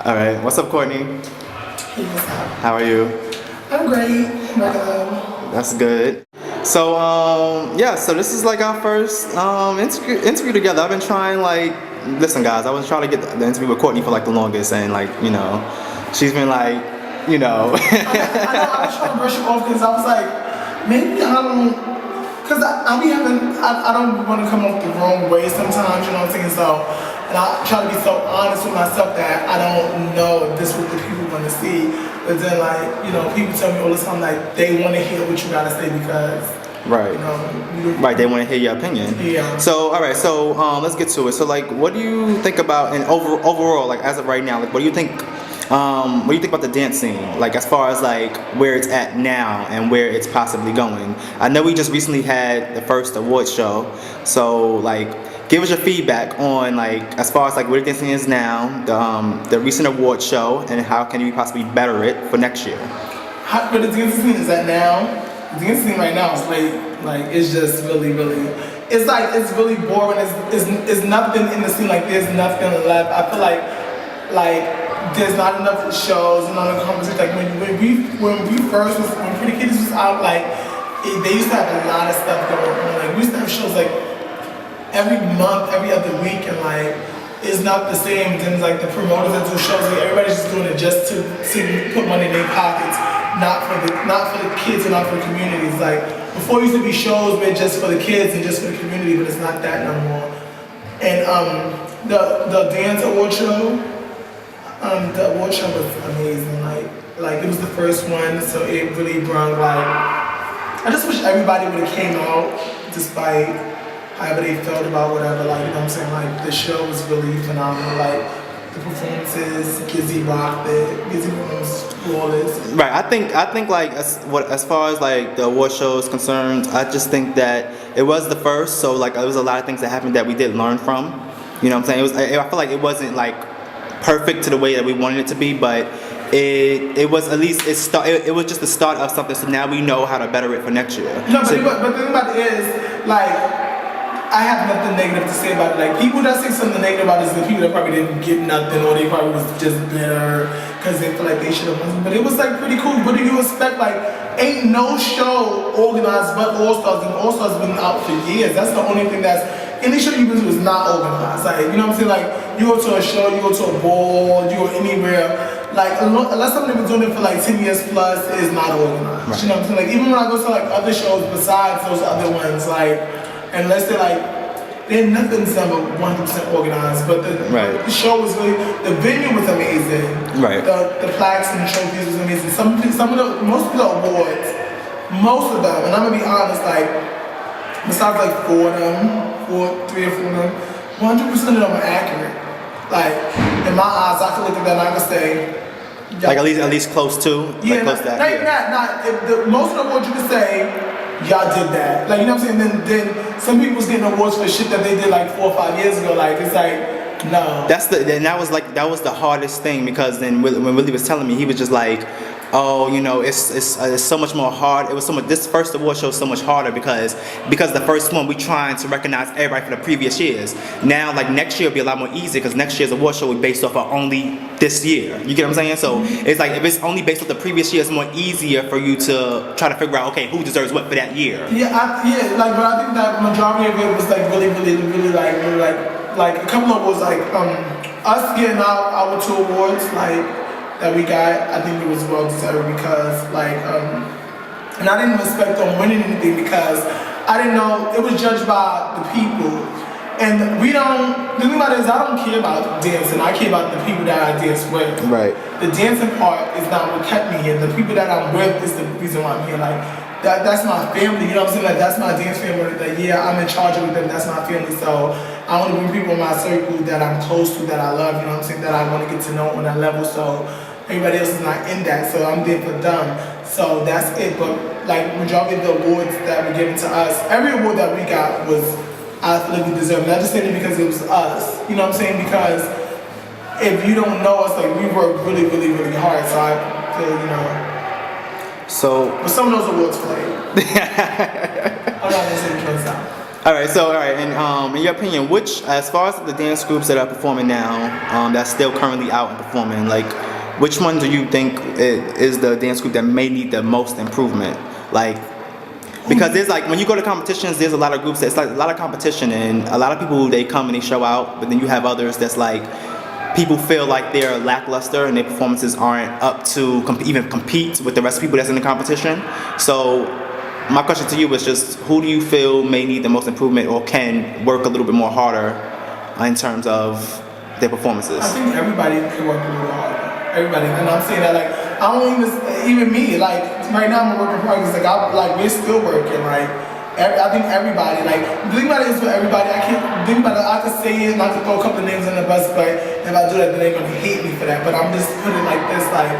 All right. What's up, Courtney? Hey, what's up? How are you? I'm great. That's good. So, so this is like our first interview together. I've been trying, listen, guys, I was trying to get the interview with Courtney for like the longest, and she's been like, I know, I was trying to brush it off because I was like, maybe I don't, because I don't want to come off the wrong way sometimes, you know what I'm saying? So, and I try to be so honest with myself that I don't know if this is what the people want to see. But then, people tell me all the time, they want to hear what you gotta say because, right, right, they want to hear your opinion. Yeah. So, all right, so let's get to it. So, what do you think about, and overall, as of right now, what do you think? What do you think about the dance scene? As far as where it's at now and where it's possibly going. I know we just recently had the first award show, so give us your feedback on as far as where the dance scene is now, the recent award show, and how can you possibly better it for next year. Where the dance scene is at now, the dance scene right now is it's just really, it's really boring. It's nothing in the scene. There's nothing left. I feel like there's not enough shows, not enough conversations. When Pretty Kids was out, they used to have a lot of stuff going on. We used to have shows every month, every other week, and it's not the same. Then the promoters that do shows, everybody's just doing it just to put money in their pockets, not for the kids and not for the communities. Before it used to be shows where just for the kids and just for the community, but it's not that no more. And the dance award show. The award show was amazing. It was the first one, so it really brought I just wish everybody would have came out, despite however they felt about whatever. You know what I'm saying? The show was really phenomenal. The performances, Gizzy rocked it. Gizzy was flawless. Right. I think as far as the award show is concerned, I just think that it was the first, so there was a lot of things that happened that we did learn from. You know what I'm saying? I feel like it wasn't perfect to the way that we wanted it to be, but it was at least it was just the start of something. So now we know how to better it for next year. No, but the thing about it is I have nothing negative to say about it. People that say something negative about it is the people that probably didn't get nothing, or they probably was just bitter because they feel like they should have won. But it was pretty cool. What do you expect? Ain't no show organized but All Stars, and All Stars been out for years. That's the only thing any show you been to is not organized. You know what I'm saying? You go to a show, you go to a ball, you go anywhere. Unless somebody been doing it for 10 years plus, it's not organized. Right. You know what I'm saying? Even when I go to other shows besides those other ones, unless they're nothing's ever 100% organized. But the show was really, the venue was amazing. Right. The plaques and the trophies was amazing. Most of the awards, and I'm gonna be honest, besides 3 or 4 of them, 100% of them are accurate. In my eyes, I can look at that and I can say, at least close to, yeah, close to that. Most of the awards you can say, y'all did that. You know what I'm saying? Then some people's getting awards for shit that they did 4 or 5 years ago. No. That was the hardest thing, because then when Willie was telling me, he was just oh, it's so much more hard. It was this first award show is so much harder because the first one we trying to recognize everybody for the previous years. Now next year will be a lot more easy because next year's award show will be based off of only this year. You get what I'm saying? So it's if it's only based off the previous year, it's more easier for you to try to figure out, okay, who deserves what for that year. Yeah, but I think that majority of it was really a couple of awards us getting our 2 awards that we got. I think it was well deserved because and I didn't expect them winning anything because I didn't know it was judged by the people, and the thing about it is I don't care about dancing. I care about the people that I dance with. Right. The dancing part is not what kept me here. The people that I'm with is the reason why I'm here. That's my family. You know what I'm saying? That's my dance family. I'm in charge of them. That's my family. So I want to bring people in my circle that I'm close to, that I love. You know what I'm saying? That I want to get to know on that level. So everybody else is not in that, so I'm there for them. So that's it. But majority of the awards that were given to us, every award that we got was absolutely deserved. Not just saying it because it was us. You know what I'm saying? Because if you don't know us, we work really, really, really hard. So I feel, but some of those awards played. I'm not gonna say it turns out. and in your opinion, which, as far as the dance groups that are performing now, that's still currently out and performing, like, which one do you think is the dance group that may need the most improvement? Like, because there's like, when you go to competitions, there's a lot of groups that's like a lot of competition, and a lot of people, they come and they show out, but then you have others that's like, people feel like they're lackluster and their performances aren't up to even compete with the rest of people that's in the competition. So my question to you is just, who do you feel may need the most improvement or can work a little bit more harder in terms of their performances? I think everybody can work a little harder. Everybody, and I'm saying that like, I don't even me, like right now I'm a work in progress, we're still working, like, I think everybody, like, the thing about it is for everybody, I could say it and I could throw a couple of names on the bus, but if I do that, then they're gonna hate me for that, but I'm just putting it like this, like,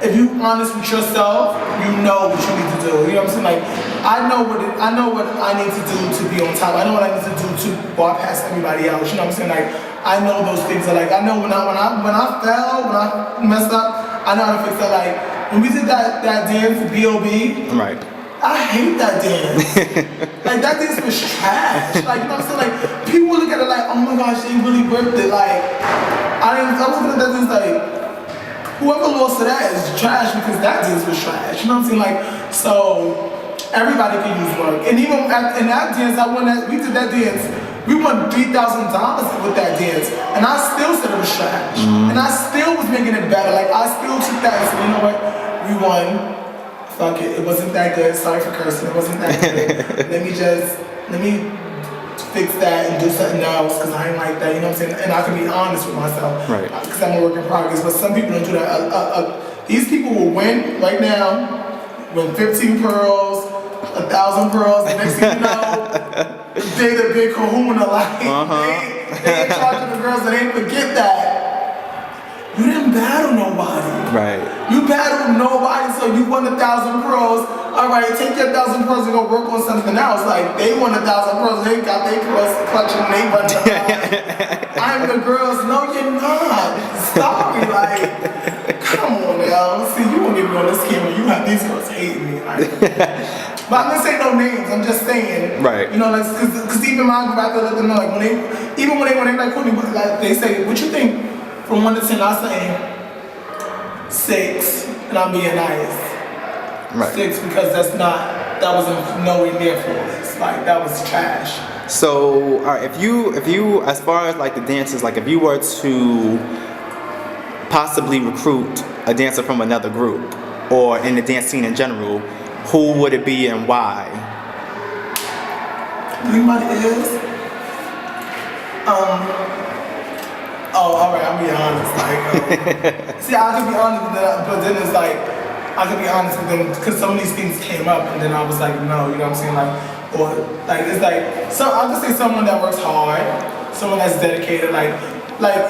if you honest with yourself, you know what you need to do. You know what I'm saying? Like, I know what I need to do to be on top. I know what I need to do to bypass everybody else. You know what I'm saying? Like, I know those things. Are like, I know when I fell, when I messed up, I know how to fix that. Like, when we did that dance, B.O.B. Right. I hate that dance. Like, that dance was trash. Like, you know what I'm saying? Like, people look at it like, oh my gosh, they really worked it. Like, I was looking at that dance like, whoever lost to that is trash because that dance was trash. You know what I'm saying? Like, so everybody can use work. And even in that dance, we did that dance. We won $3,000 with that dance, and I still said it was trash. And I still was making it better. Like, I still took that and said, you know what? We won. Fuck it. It wasn't that good. Sorry for cursing. It wasn't that good. let me fix that and do something else because I ain't like that, you know what I'm saying? And I can be honest with myself, right? Because I'm a work in progress. But some people don't do that. These people will win right now, win 15 pearls, 1,000 pearls. The next thing you know, they the big kahuna, like they in charge of the girls, and they forget that you didn't battle nobody. Right. You battled nobody, so you won 1,000 pearls. All right, take your 1,000 pearls and go work on something else. Like, they won 1,000 pearls, they got their pearls clutching, they run I'm the girls. No, you're not. Sorry, like, come on now. See, you won't get me on this camera. You have these girls hating me. Like, but I'm not saying no names. I'm just saying, right? You know, like, cause even my group, I have to let them know, like, when they like Courtney, like, they say, what you think? From 1 to 10, I say 6, and I'm being nice. Right. 6 because that wasn't nowhere near flawless. Like, that was trash. So, all right, if you, as far as like the dances, like if you were to possibly recruit a dancer from another group or in the dance scene in general, who would it be and why? Anybody is? Oh, all right, I'm being honest. Like, see, I could be honest, but then it's like, I could be honest with them because some of these things came up, and then I was like, no, you know what I'm saying? Like, or like it's like, so I'll just say someone that works hard, someone that's dedicated. Like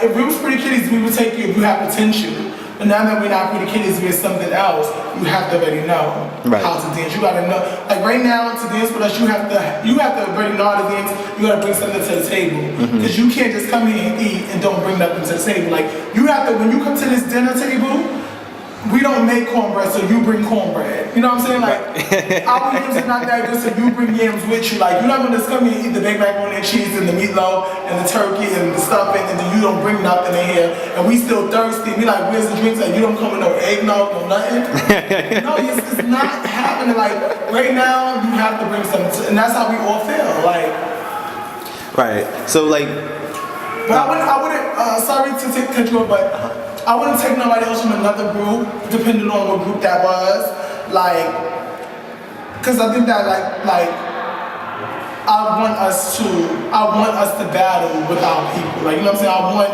if we was Pretty Kitties, we would take you if you have potential. But now that we're not Pretty Kitties, we're something else. You have to already know how to dance. You gotta know. Like right now, to dance with us, you have to already know how to dance. You gotta bring something to the table because you can't just come here and eat and don't bring nothing to the table. Like you have to, when you come to this dinner table, we don't make cornbread, so you bring cornbread. You know what I'm saying? Like, our yams are not that good, so you bring yams with you. Like, you're not gonna just come here and eat the baked macaroni and cheese and the meatloaf and the turkey and the stuffing, and then you don't bring nothing in here, and we still thirsty. We like, where's the drinks? And you don't come with no eggnog, no nothing. No, it's not happening. Like, right now, you have to bring something, and that's how we all feel. Like, right. So, like, but I wouldn't. Sorry to cut you off, but. I wouldn't take nobody else from another group, depending on what group that was. Like, cause I think that like I want us to battle with our people. Like, you know what I'm saying?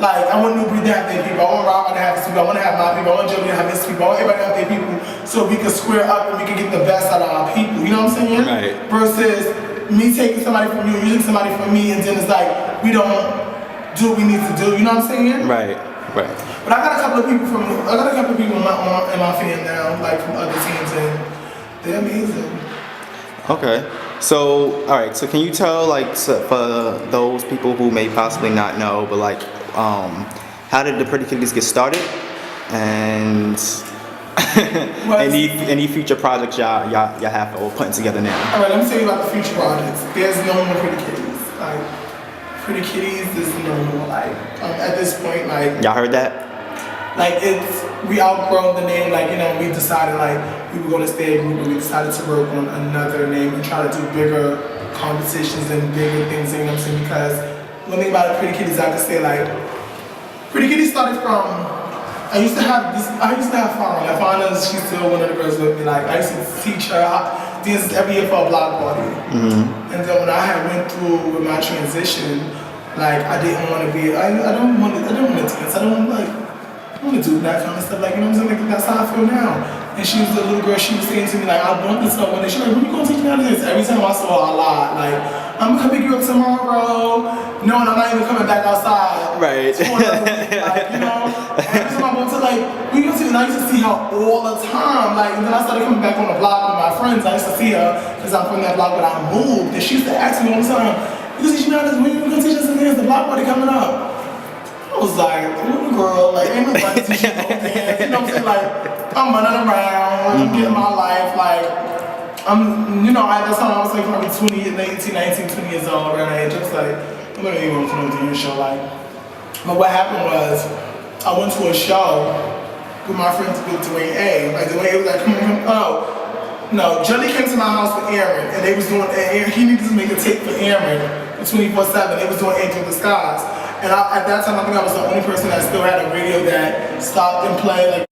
I want New Breed to have their people. I want Robert to have his people. I want to have my people. I want Joey to have his people. I want everybody to have their people, so we can square up and we can get the best out of our people. You know what I'm saying? Right. Versus me taking somebody from you, you take somebody from me, and then it's like we don't do what we need to do. You know what I'm saying? Right. Right. But I got a couple of people in my fan now, like from other teams, and they're amazing. Okay. So, all right. So, can you tell, like, for those people who may possibly not know, but like, how did the Pretty Kitties get started, and Any future projects y'all have or putting together now? All right, let me tell you about the future projects. There's no more Pretty Kitties. Like, Pretty Kitties is no more. Like, at this point, like, Y'all heard that? like we outgrown the name. Like, you know, we decided like we were gonna stay a group, and we decided to work on another name and try to do bigger competitions and bigger things. You know what I'm saying? Because one thing about Pretty Kitties, I could say like, Pretty Kitties started from. I used to have Fauna. Like, Fauna, she's still one of the girls with me. Like, I used to teach her dances every year for a block party. And then when I had went through with my transition, like I didn't want to be. I don't want to dance. I don't want to do that kind of stuff. Like, you know what I'm saying? Like, that's how I feel now. And she was a little girl. She was saying to me like, I want this stuff one day. She's like, when you gonna teach me how to dance? Every time I saw her, I lied. Like, I'm gonna pick you up tomorrow. No, and I'm not even coming back outside. Right. Like, you know. Every time I go to like, we used to, and I used to see her all the time. Like, and then I started coming back on the block with my friends. I used to see her because I'm from that block, but I moved. And she used to ask me all the time, you teach me how to dance? When you gonna teach us to dance? The block party coming up. I was like, little girl, like, ain't nobody teaching no dance. You know what I'm saying? Like, I'm running around, I'm getting my life, like, you know, at that time I was like probably 19, 20 years old, around that age. I was like, I'm not even going to no dance show, like. But what happened was, I went to a show with my friends with Dwayne A. Like, Dwayne A was like, come on, oh. No, Jelly came to my house with Aaron, and they was doing, he needed to make a tape for Aaron 24/7. They was doing Angel in Disguise. And at that time, I think I was the only person that still had a radio that stopped and played, like,